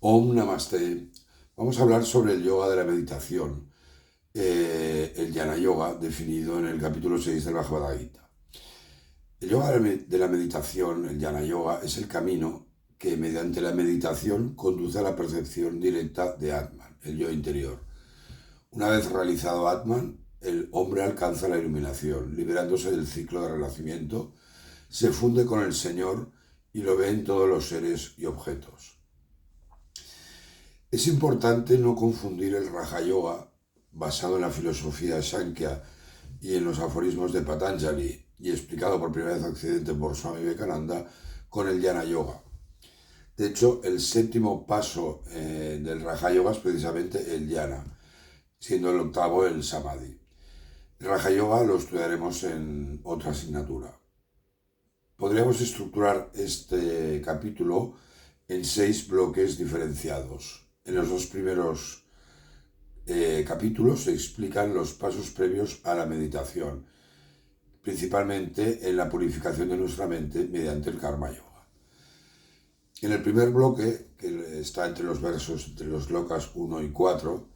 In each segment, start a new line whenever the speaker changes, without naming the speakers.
Om Namaste. Vamos a hablar sobre el yoga de la meditación, el Jnana Yoga, definido en el capítulo 6 del Bhagavad Gita. El yoga de la meditación, el Jnana Yoga, es el camino que mediante la meditación conduce a la percepción directa de Atman, el yo interior. Una vez realizado Atman, el hombre alcanza la iluminación, liberándose del ciclo de renacimiento, se funde con el Señor y lo ve en todos los seres y objetos. Es importante no confundir el Raja Yoga, basado en la filosofía Sankhya y en los aforismos de Patanjali, y explicado por primera vez en Occidente por Swami Vivekananda, con el Jnana Yoga. De hecho, el séptimo paso del Raja Yoga es precisamente el Jnana, siendo el octavo el Samadhi. El Raja Yoga lo estudiaremos en otra asignatura. Podríamos estructurar este capítulo en 6 bloques diferenciados. En los 2 primeros capítulos se explican los pasos previos a la meditación, principalmente en la purificación de nuestra mente mediante el Karma Yoga. En el primer bloque, que está entre los slokas 1 y 4,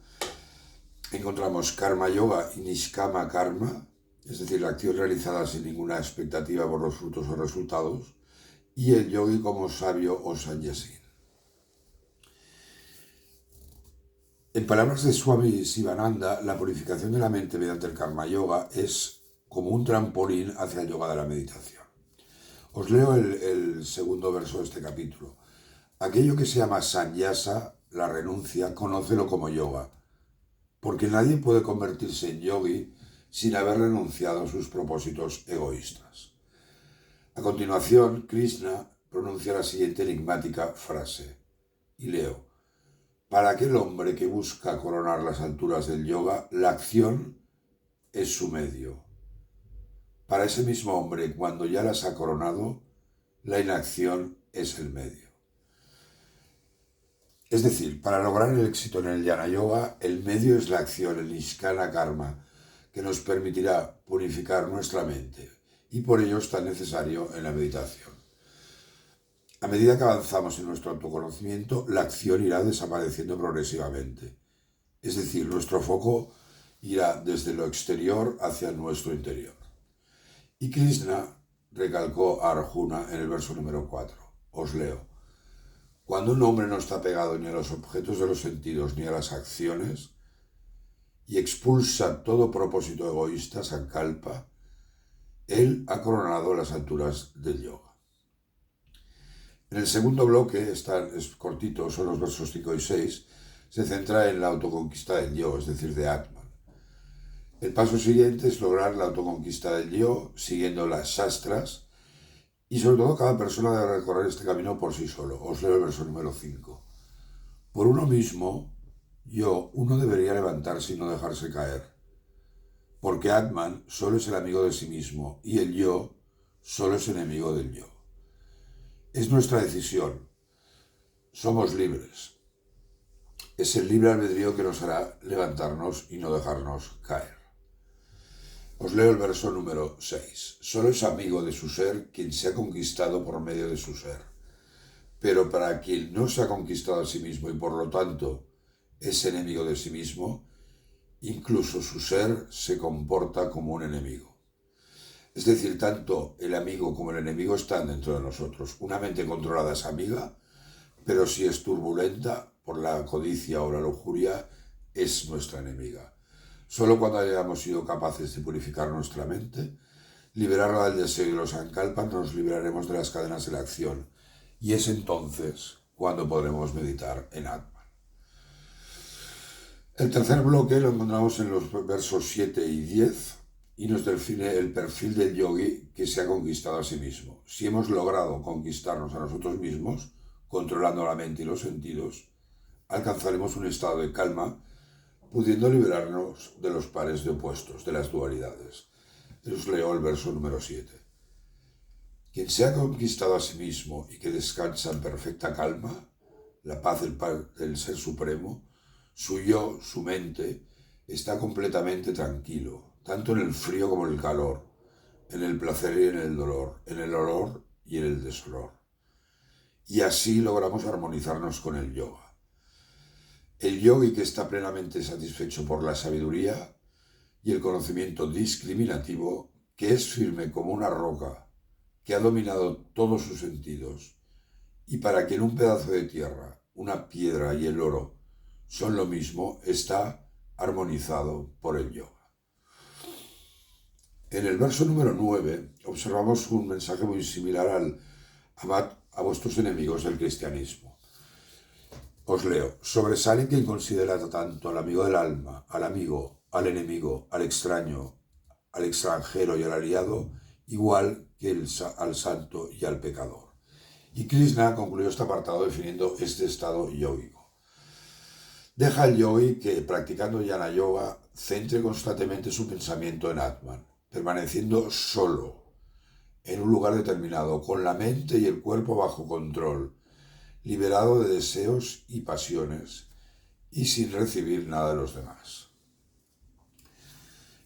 encontramos Karma Yoga y Nishkama Karma, es decir, la acción realizada sin ninguna expectativa por los frutos o resultados, y el yogi como sabio o sannyasin. En palabras de Swami Sivananda, la purificación de la mente mediante el Karma Yoga es como un trampolín hacia el yoga de la meditación. Os leo el segundo verso de este capítulo. Aquello que se llama sannyasa, la renuncia, conócelo como yoga, porque nadie puede convertirse en yogi sin haber renunciado a sus propósitos egoístas. A continuación, Krishna pronuncia la siguiente enigmática frase, y leo: para aquel hombre que busca coronar las alturas del yoga, la acción es su medio. Para ese mismo hombre, cuando ya las ha coronado, la inacción es el medio. Es decir, para lograr el éxito en el Jnana Yoga, el medio es la acción, el Nishkama Karma, que nos permitirá purificar nuestra mente, y por ello es tan necesario en la meditación. A medida que avanzamos en nuestro autoconocimiento, la acción irá desapareciendo progresivamente. Es decir, nuestro foco irá desde lo exterior hacia nuestro interior. Y Krishna recalcó a Arjuna en el verso número 4. Os leo. Cuando un hombre no está pegado ni a los objetos de los sentidos ni a las acciones y expulsa todo propósito egoísta, sankalpa, él ha coronado las alturas del yoga. En el segundo bloque, es cortito, son los versos 5 y 6, se centra en la autoconquista del yo, es decir, de Atman. El paso siguiente es lograr la autoconquista del yo, siguiendo las shastras, y sobre todo cada persona debe recorrer este camino por sí solo. Os leo el verso número 5. Por uno mismo, uno debería levantarse y no dejarse caer, porque Atman solo es el amigo de sí mismo, y el yo solo es enemigo del yo. Es nuestra decisión. Somos libres. Es el libre albedrío que nos hará levantarnos y no dejarnos caer. Os leo el verso número 6. Solo es amigo de su ser quien se ha conquistado por medio de su ser. Pero para quien no se ha conquistado a sí mismo y por lo tanto es enemigo de sí mismo, incluso su ser se comporta como un enemigo. Es decir, tanto el amigo como el enemigo están dentro de nosotros. Una mente controlada es amiga, pero si es turbulenta por la codicia o la lujuria, es nuestra enemiga. Solo cuando hayamos sido capaces de purificar nuestra mente, liberarla del deseo y los sankalpas, nos liberaremos de las cadenas de la acción. Y es entonces cuando podremos meditar en Atman. El tercer bloque lo encontramos en los versos 7 y 10 y nos define el perfil del yogi que se ha conquistado a sí mismo. Si hemos logrado conquistarnos a nosotros mismos, controlando la mente y los sentidos, alcanzaremos un estado de calma, pudiendo liberarnos de los pares de opuestos, de las dualidades. Os leo el verso número 7. Quien se ha conquistado a sí mismo y que descansa en perfecta calma, la paz del Ser Supremo, su yo, su mente, está completamente tranquilo, tanto en el frío como en el calor, en el placer y en el dolor, en el olor y en el desolor. Y así logramos armonizarnos con el yoga. El yogi que está plenamente satisfecho por la sabiduría y el conocimiento discriminativo, que es firme como una roca, que ha dominado todos sus sentidos, y para quien un pedazo de tierra, una piedra y el oro son lo mismo, está armonizado por el yoga. En el verso número 9 observamos un mensaje muy similar al amad a vuestros enemigos del cristianismo. Os leo: sobresale quien considera tanto al amigo del alma, al amigo, al enemigo, al extraño, al extranjero y al aliado, igual que al santo y al pecador. Y Krishna concluyó este apartado definiendo este estado yógico. Deja al yogi que, practicando Jnana Yoga, centre constantemente su pensamiento en Atman, permaneciendo solo, en un lugar determinado, con la mente y el cuerpo bajo control, liberado de deseos y pasiones, y sin recibir nada de los demás.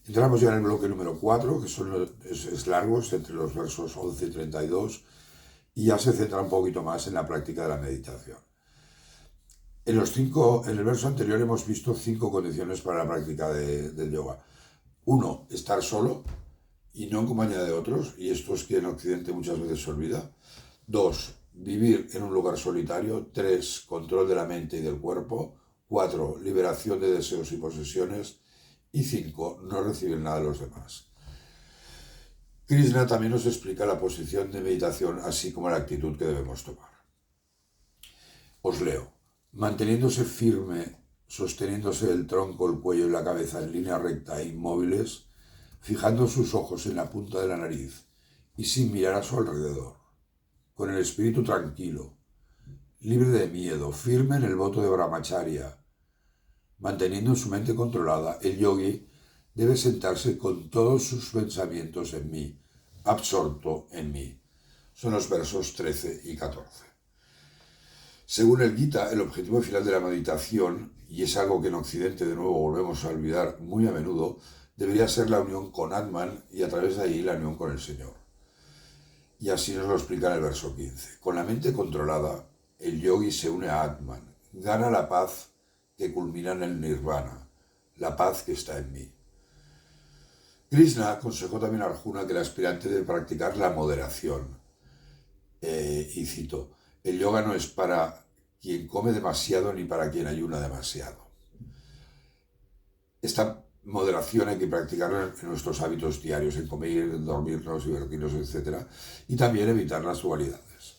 Entramos ya en el bloque número 4, que es largo, es entre los versos 11 y 32, y ya se centra un poquito más en la práctica de la meditación. En el verso anterior hemos visto 5 condiciones para la práctica del yoga. 1, estar solo y no en compañía de otros, y esto es que en Occidente muchas veces se olvida. 2, vivir en un lugar solitario. 3, control de la mente y del cuerpo. 4, liberación de deseos y posesiones. Y 5, no recibir nada de los demás. Krishna también nos explica la posición de meditación, así como la actitud que debemos tomar. Os leo: manteniéndose firme, sosteniéndose el tronco, el cuello y la cabeza en línea recta e inmóviles, fijando sus ojos en la punta de la nariz y sin mirar a su alrededor, con el espíritu tranquilo, libre de miedo, firme en el voto de Brahmacharya, manteniendo su mente controlada, el yogi debe sentarse con todos sus pensamientos en mí, absorto en mí. Son los versos 13 y 14. Según el Gita, el objetivo final de la meditación, y es algo que en Occidente de nuevo volvemos a olvidar muy a menudo, debería ser la unión con Atman y a través de ahí la unión con el Señor. Y así nos lo explica en el verso 15. Con la mente controlada, el yogi se une a Atman, gana la paz que culmina en el nirvana, la paz que está en mí. Krishna aconsejó también a Arjuna que el aspirante debe practicar la moderación. Y cito: el yoga no es para quien come demasiado ni para quien ayuna demasiado. Esta moderación hay que practicarla en nuestros hábitos diarios, en comer, en dormirnos, divertirnos, etc. Y también evitar las dualidades.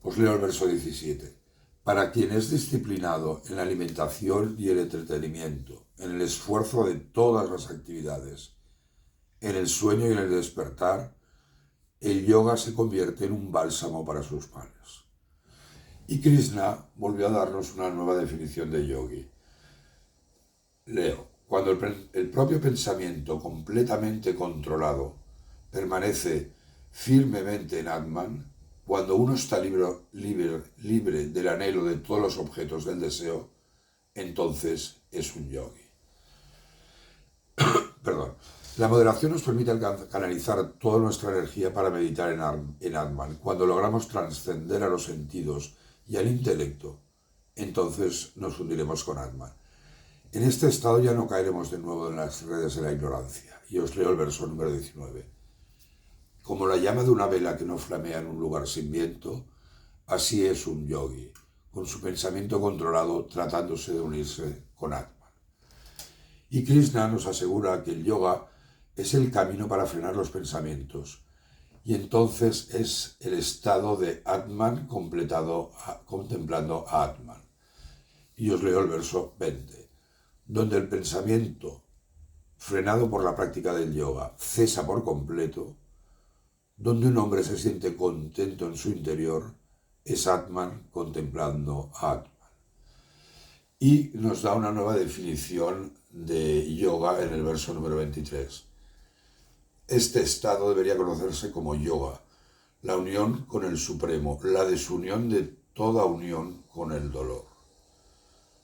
Os leo el verso 17. Para quien es disciplinado en la alimentación y el entretenimiento, en el esfuerzo de todas las actividades, en el sueño y en el despertar, el yoga se convierte en un bálsamo para sus males. Y Krishna volvió a darnos una nueva definición de yogi. Leo: cuando el propio pensamiento completamente controlado permanece firmemente en Atman, cuando uno está libre del anhelo de todos los objetos del deseo, entonces es un yogi. Perdón. La moderación nos permite canalizar toda nuestra energía para meditar en Atman. Cuando logramos trascender a los sentidos y al intelecto, entonces nos hundiremos con Atman. En este estado ya no caeremos de nuevo en las redes de la ignorancia. Y os leo el verso número 19. Como la llama de una vela que no flamea en un lugar sin viento, así es un yogi, con su pensamiento controlado, tratándose de unirse con Atman. Y Krishna nos asegura que el yoga es el camino para frenar los pensamientos, y entonces es el estado de Atman contemplando a Atman. Y os leo el verso 20. Donde el pensamiento, frenado por la práctica del yoga, cesa por completo, donde un hombre se siente contento en su interior, es Atman contemplando a Atman. Y nos da una nueva definición de yoga en el verso número 23. Este estado debería conocerse como yoga, la unión con el Supremo, la desunión de toda unión con el dolor.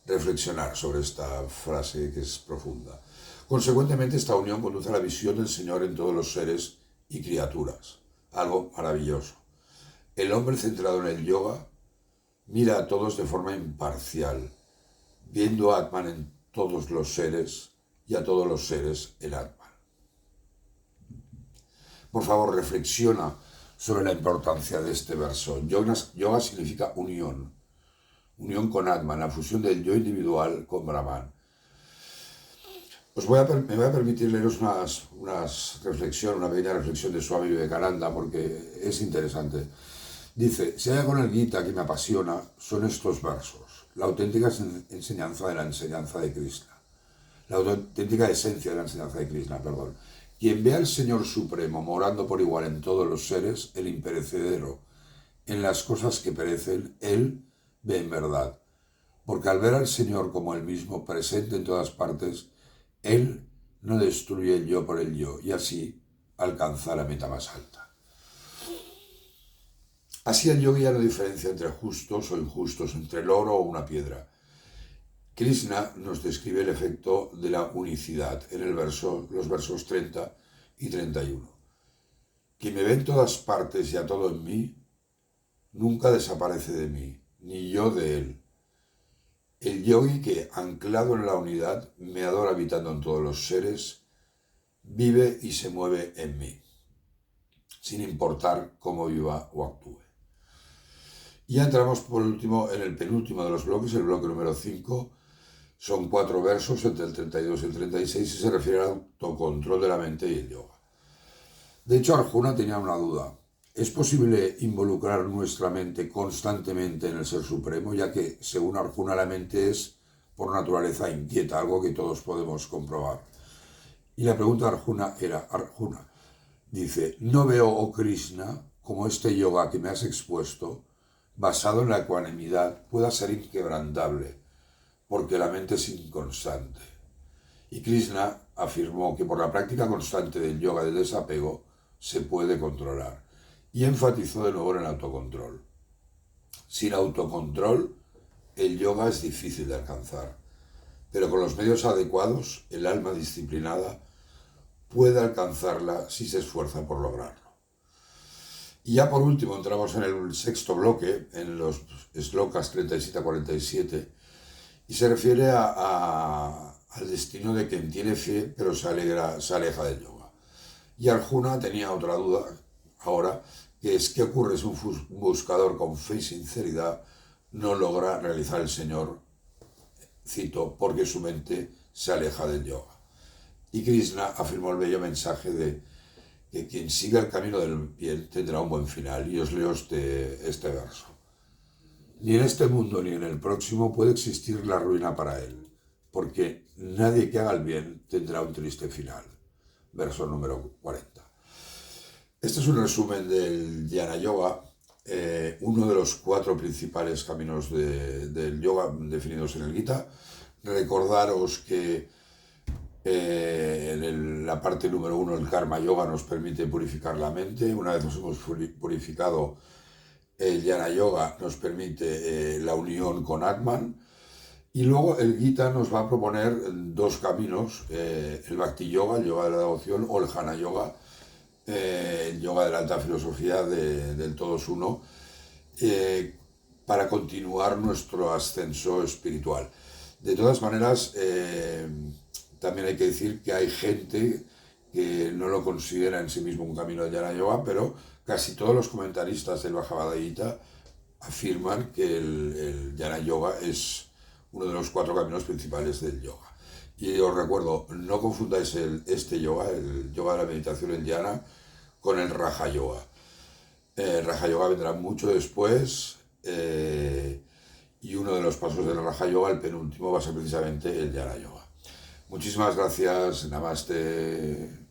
Reflexionar sobre esta frase que es profunda. Consecuentemente, esta unión conduce a la visión del Señor en todos los seres y criaturas. Algo maravilloso. El hombre centrado en el yoga mira a todos de forma imparcial, viendo a Atman en todos los seres y a todos los seres en Atman. Por favor, reflexiona sobre la importancia de este verso. Yoga significa unión, unión con Atman, la fusión del yo individual con Brahman. Me voy a permitir leeros una pequeña reflexión de Swami Vivekananda, porque es interesante. Dice, si hay algo en el Gita que me apasiona, son estos versos, la auténtica enseñanza de la enseñanza de Krishna. La auténtica esencia de la enseñanza de Krishna, perdón. Quien ve al Señor Supremo morando por igual en todos los seres, el imperecedero, en las cosas que perecen, él ve en verdad. Porque al ver al Señor como él mismo, presente en todas partes, él no destruye el yo por el yo, y así alcanza la meta más alta. Así el yogi ya no diferencia entre justos o injustos, entre el oro o una piedra. Krishna nos describe el efecto de la unicidad en los versos 30 y 31. Quien me ve en todas partes y a todo en mí, nunca desaparece de mí, ni yo de él. El yogi que, anclado en la unidad, me adora habitando en todos los seres, vive y se mueve en mí, sin importar cómo viva o actúe. Y ya entramos por último en el penúltimo de los bloques, el bloque número 5. Son 4 versos entre el 32 y el 36 y se refiere al autocontrol de la mente y el yoga. De hecho, Arjuna tenía una duda. ¿Es posible involucrar nuestra mente constantemente en el Ser Supremo, ya que, según Arjuna, la mente es por naturaleza inquieta, algo que todos podemos comprobar? Y la pregunta de Arjuna era, Arjuna, dice, no veo, oh Krishna, como este yoga que me has expuesto, basado en la ecuanimidad, pueda ser inquebrantable, porque la mente es inconstante. Y Krishna afirmó que por la práctica constante del yoga del desapego se puede controlar. Y enfatizó de nuevo en el autocontrol. Sin autocontrol, el yoga es difícil de alcanzar, pero con los medios adecuados, el alma disciplinada puede alcanzarla si se esfuerza por lograrlo. Y ya por último entramos en el sexto bloque, en los slokas 37 a 47, y se refiere al destino de quien tiene fe pero se aleja del yoga. Y Arjuna tenía otra duda ahora, que es ¿qué ocurre si un buscador con fe y sinceridad no logra realizar el Señor, cito, porque su mente se aleja del yoga? Y Krishna afirmó el bello mensaje de que quien siga el camino del bien tendrá un buen final. Y os leo este verso. Ni en este mundo ni en el próximo puede existir la ruina para él, porque nadie que haga el bien tendrá un triste final. Verso número 40. Este es un resumen del Jnana Yoga, uno de los 4 principales caminos del yoga definidos en el Gita. Recordaros que en la parte número 1, el Karma Yoga nos permite purificar la mente. Una vez nos hemos purificado, el Jnana Yoga nos permite la unión con Atman. Y luego el Gita nos va a proponer 2 caminos, el Bhakti Yoga, el yoga de la devoción, o el Jnana Yoga, el yoga de la alta filosofía del todos uno, para continuar nuestro ascenso espiritual. De todas maneras, también hay que decir que hay gente que no lo considera en sí mismo un camino de Jnana Yoga, pero casi todos los comentaristas del Bhagavad Gita afirman que el Jnana Yoga es uno de los 4 caminos principales del yoga. Y os recuerdo, no confundáis este yoga, el yoga de la meditación, el Jnana, con el Raja Yoga. El Raja Yoga vendrá mucho después, y uno de los pasos del Raja Yoga, el penúltimo, va a ser precisamente el Jnana Yoga. Muchísimas gracias, Namaste.